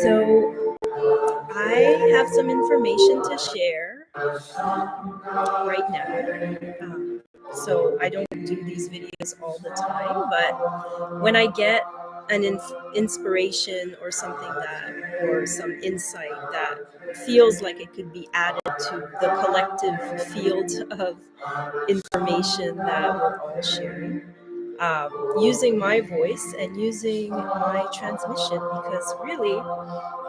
So I have some information to share right now. So I don't do these videos all the time, but when I get an inspiration or something that, or some insight that feels like it could be added to the collective field of information that we're all sharing, using my voice and using my transmission, because really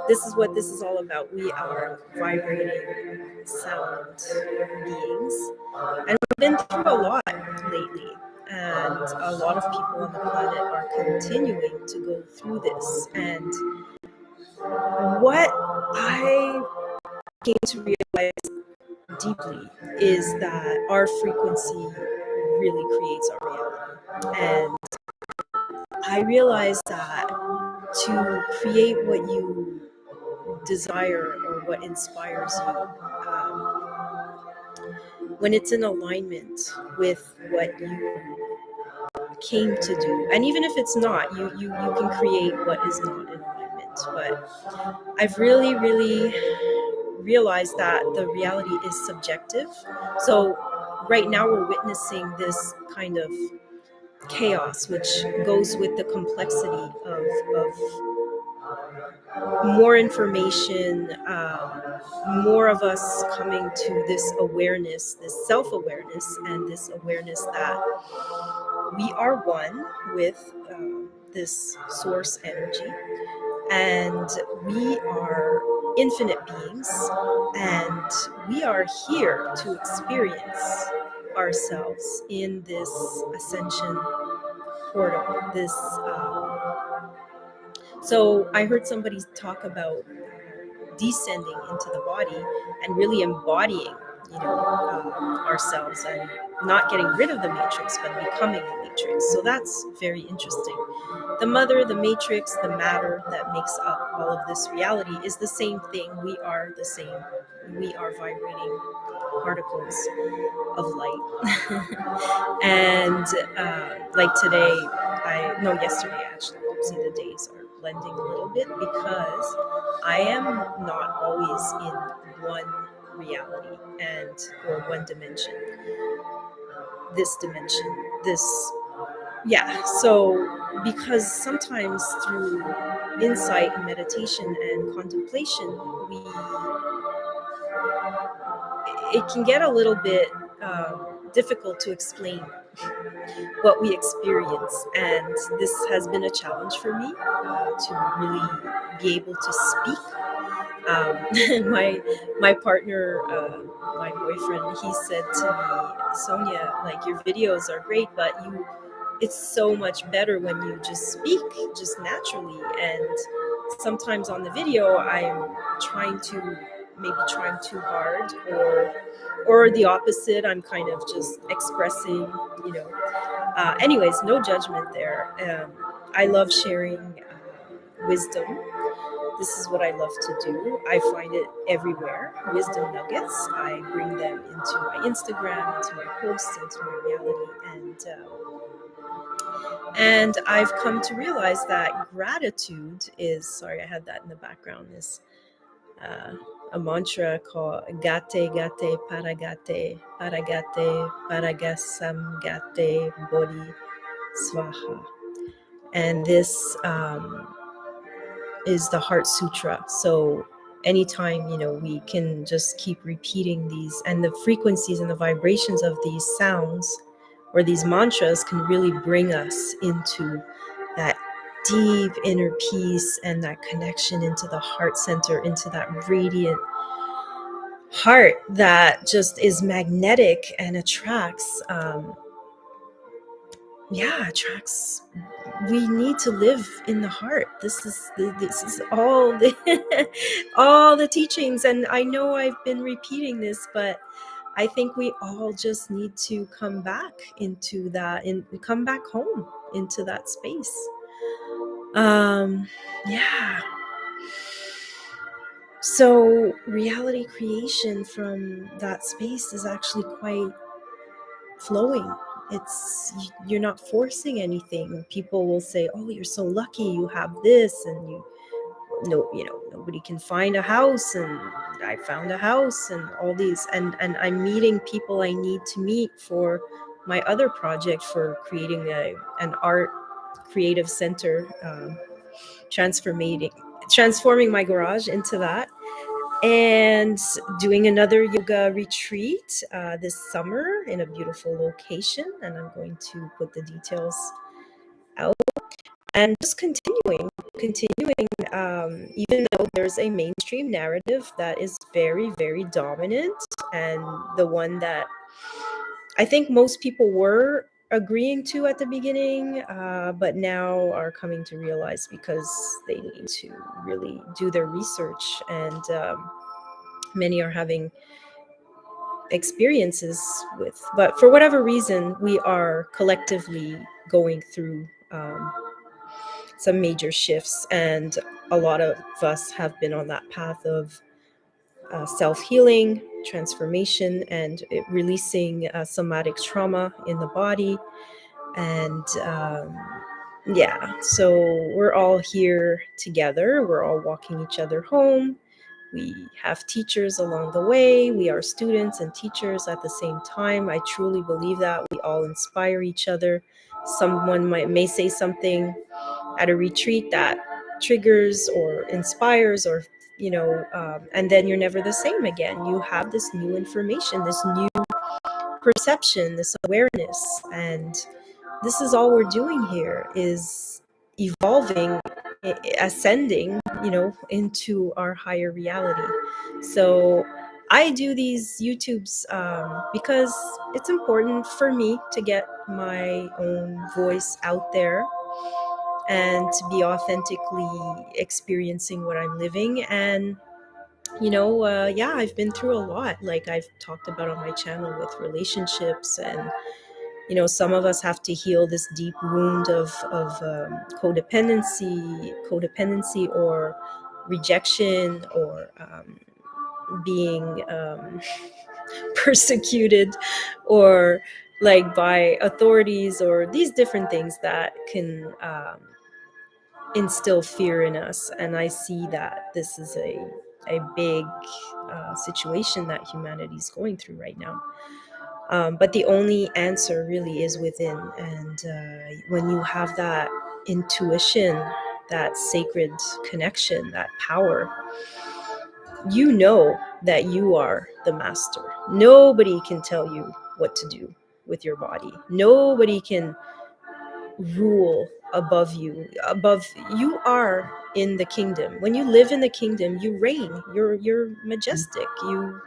this is what this is all about. We are vibrating sound beings, and we've been through a lot lately, and a lot of people on the planet are continuing to go through this. And what I came to realize deeply is that our frequency really creates our reality. And I realized that to create what you desire or what inspires you, when it's in alignment with what you came to do, and even if it's not, you can create what is not in alignment. But I've really realized that the reality is subjective. So right now we're witnessing this kind of chaos, which goes with the complexity of more information, more of us coming to this awareness, this self-awareness, and this awareness that we are one with this source energy, and we are infinite beings, and we are here to experience ourselves in this ascension portal. So I heard somebody talk about descending into the body and really embodying, ourselves, and not getting rid of the matrix, but becoming the matrix. So that's very interesting. The mother, the matrix, the matter that makes up all of this reality is the same thing. We are the same. We are vibrating particles of light. And like today, yesterday actually, see, the days are blending a little bit because I am not always in one reality or one dimension. This dimension, so because sometimes through insight and meditation and contemplation, it can get a little bit difficult to explain what we experience, and this has been a challenge for me to really be able to speak. My partner, my boyfriend, he said to me, Sonia, like, your videos are great, but it's so much better when you just speak just naturally. And sometimes on the video I'm trying too hard, or the opposite, I'm kind of just expressing, anyways, no judgment there. I love sharing wisdom. This is what I love to do. I find it everywhere. Wisdom nuggets. I bring them into my Instagram, into my posts, into my reality. And I've come to realize that gratitude is, sorry, I had that in the background, is a mantra called Gate Gate Paragate Paragate Paragasam Gate Bodhi Swaha. And this is the Heart Sutra. So anytime, we can just keep repeating these, and the frequencies and the vibrations of these sounds or these mantras can really bring us into that deep inner peace and that connection into the heart center, into that radiant heart that just is magnetic and attracts. We need to live in the heart. This is all the all the teachings, and I know I've been repeating this, but I think we all just need to come back into that, and come back home into that space. So reality creation from that space is actually quite flowing. You're not forcing anything. People will say, oh, you're so lucky you have this, and nobody can find a house, and I found a house, and all these, and I'm meeting people I need to meet for my other project, for creating an art creative center, transforming my garage into that, and doing another yoga retreat this summer in a beautiful location, and I'm going to put the details out, and just continuing, even though there's a mainstream narrative that is very, very dominant, and the one that I think most people were agreeing to at the beginning, but now are coming to realize, because they need to really do their research, and many are having experiences with, but for whatever reason, we are collectively going through some major shifts, and a lot of us have been on that path of self-healing, transformation, and releasing somatic trauma in the body. And yeah, so we're all here together. We're all walking each other home. We have teachers along the way. We are students and teachers at the same time. I truly believe that we all inspire each other. Someone may say something at a retreat that triggers or inspires, or and then you're never the same again. You have this new information, this new perception, this awareness, and this is all we're doing here, is evolving, ascending, into our higher reality. So I do these YouTubes because it's important for me to get my own voice out there, and to be authentically experiencing what I'm living. And yeah, I've been through a lot, like I've talked about on my channel, with relationships, and some of us have to heal this deep wound of codependency, or rejection, or being persecuted, or like by authorities, or these different things that can instill fear in us. And I see that this is a big situation that humanity is going through right now. But the only answer really is within. And when you have that intuition, that sacred connection, that power, you know that you are the master. Nobody can tell you what to do with your body. Nobody can rule above you. You are in the kingdom. When you live in the kingdom, you reign. You're majestic. You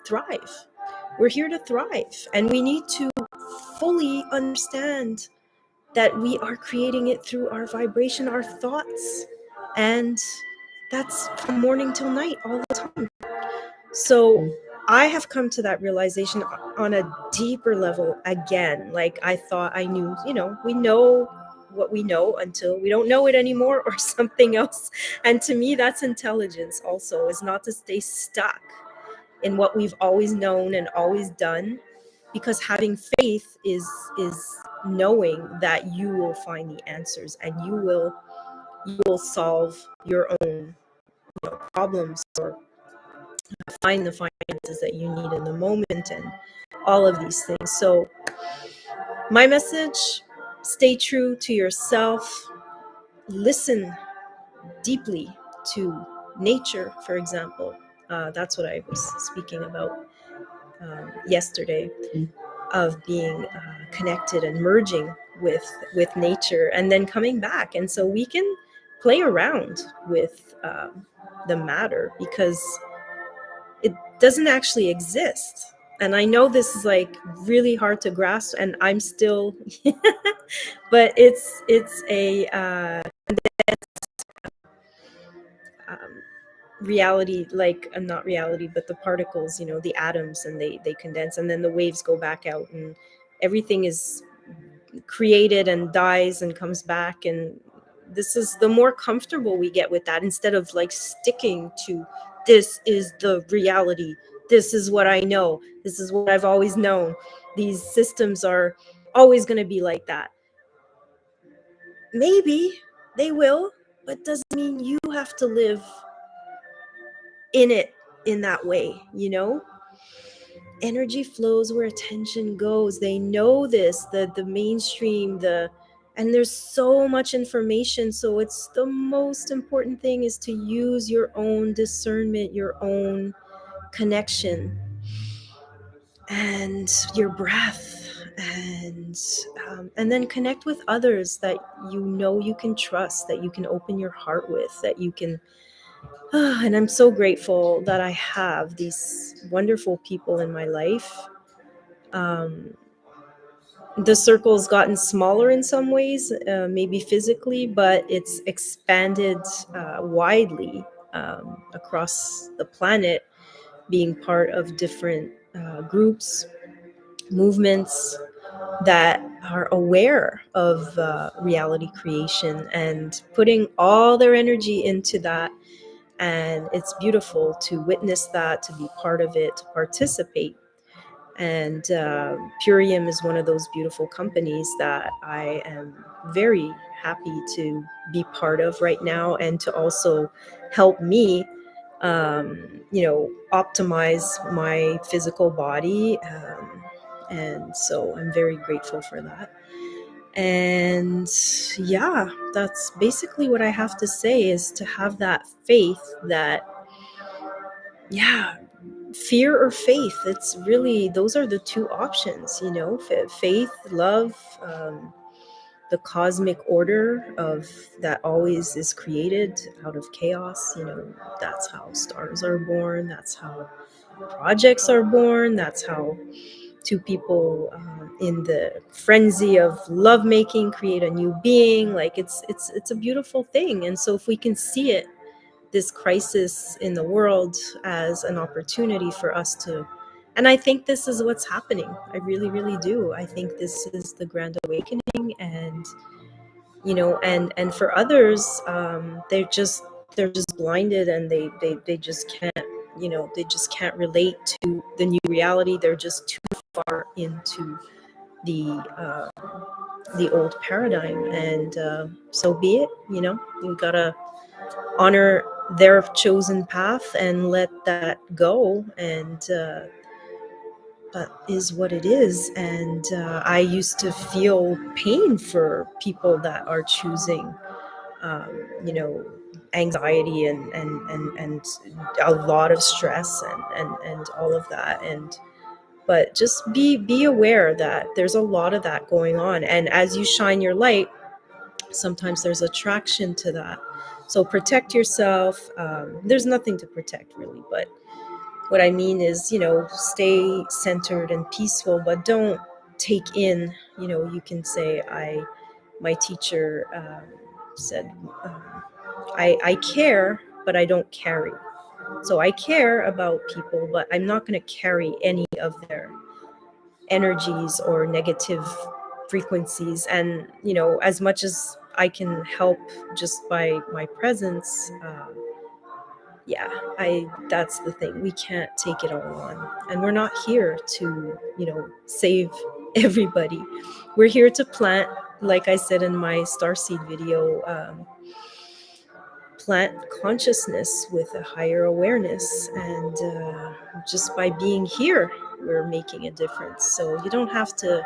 thrive. We're here to thrive, and we need to fully understand that we are creating it through our vibration, our thoughts, and that's from morning till night, all the time. So I have come to that realization on a deeper level again. Like, I thought I knew, we know what we know until we don't know it anymore, or something else. And to me, that's intelligence also, is not to stay stuck in what we've always known and always done, because having faith is knowing that you will find the answers, and you will solve your own problems, or find the finances that you need in the moment, and all of these things. So my message: stay true to yourself. Listen deeply to nature, for example. That's what I was speaking about yesterday, of being connected and merging with nature, and then coming back. And so we can play around with the matter, because it doesn't actually exist. And I know this is like really hard to grasp, and I'm still but it's a um, reality, like not reality, but the particles, the atoms, and they condense, and then the waves go back out, and everything is created and dies and comes back. And this is the more comfortable we get with that, instead of like sticking to this is the reality. This is what I know. This is what I've always known. These systems are always going to be like that. Maybe they will, but doesn't mean you have to live in it in that way, you know? Energy flows where attention goes. They know this, the mainstream, and there's so much information. So it's the most important thing is to use your own discernment, your own connection, and your breath, and then connect with others that you know you can trust, that you can open your heart with, that you can. And I'm so grateful that I have these wonderful people in my life. Um, the circle's gotten smaller in some ways, maybe physically, but it's expanded widely across the planet, being part of different groups, movements that are aware of reality creation and putting all their energy into that. And it's beautiful to witness that, to be part of it, to participate. And Purium is one of those beautiful companies that I am very happy to be part of right now, and to also help me, optimize my physical body. And so I'm very grateful for that. And yeah, that's basically what I have to say, is to have that faith that, yeah, fear or faith, it's really, those are the two options, faith, love, the cosmic order of that always is created out of chaos. That's how stars are born, that's how projects are born, that's how two people in the frenzy of lovemaking create a new being. Like it's a beautiful thing. And so if we can see it, this crisis in the world, as an opportunity for us to, and I think this is what's happening. I really, really do. I think this is the grand awakening. And and for others, they're just blinded, and they just can't, they just can't relate to the new reality. They're just too far into the old paradigm. And so be it. You gotta honor their chosen path and let that go. And that is what it is. And I used to feel pain for people that are choosing um, you know anxiety and a lot of stress and all of that. And but just be aware that there's a lot of that going on. And as you shine your light, sometimes there's attraction to that. So protect yourself. There's nothing to protect, really, but what I mean is, stay centered and peaceful, but don't take in. You can say, my teacher said, I care, but I don't carry. So I care about people, but I'm not going to carry any of their energies or negative frequencies. And as much as I can help just by my presence, yeah, I that's the thing. We can't take it all on, and we're not here to save everybody. We're here to plant, like I said in my starseed video, plant consciousness with a higher awareness. And just by being here, we're making a difference. So you don't have to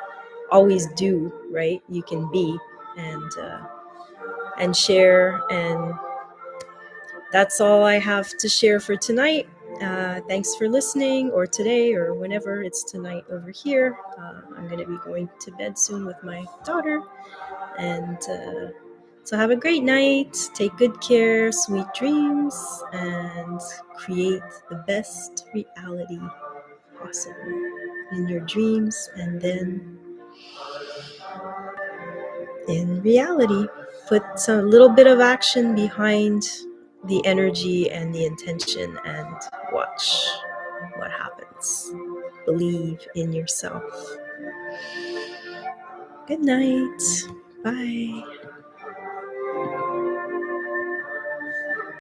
always do, right? You can be, and share. And that's all I have to share for tonight. Thanks for listening, or today, or whenever it's tonight over here. I'm going to be going to bed soon with my daughter. And so have a great night. Take good care, sweet dreams, and create the best reality possible in your dreams. And then in reality, put a little bit of action behind the energy and the intention, and watch what happens. Believe in yourself. Good night. Bye.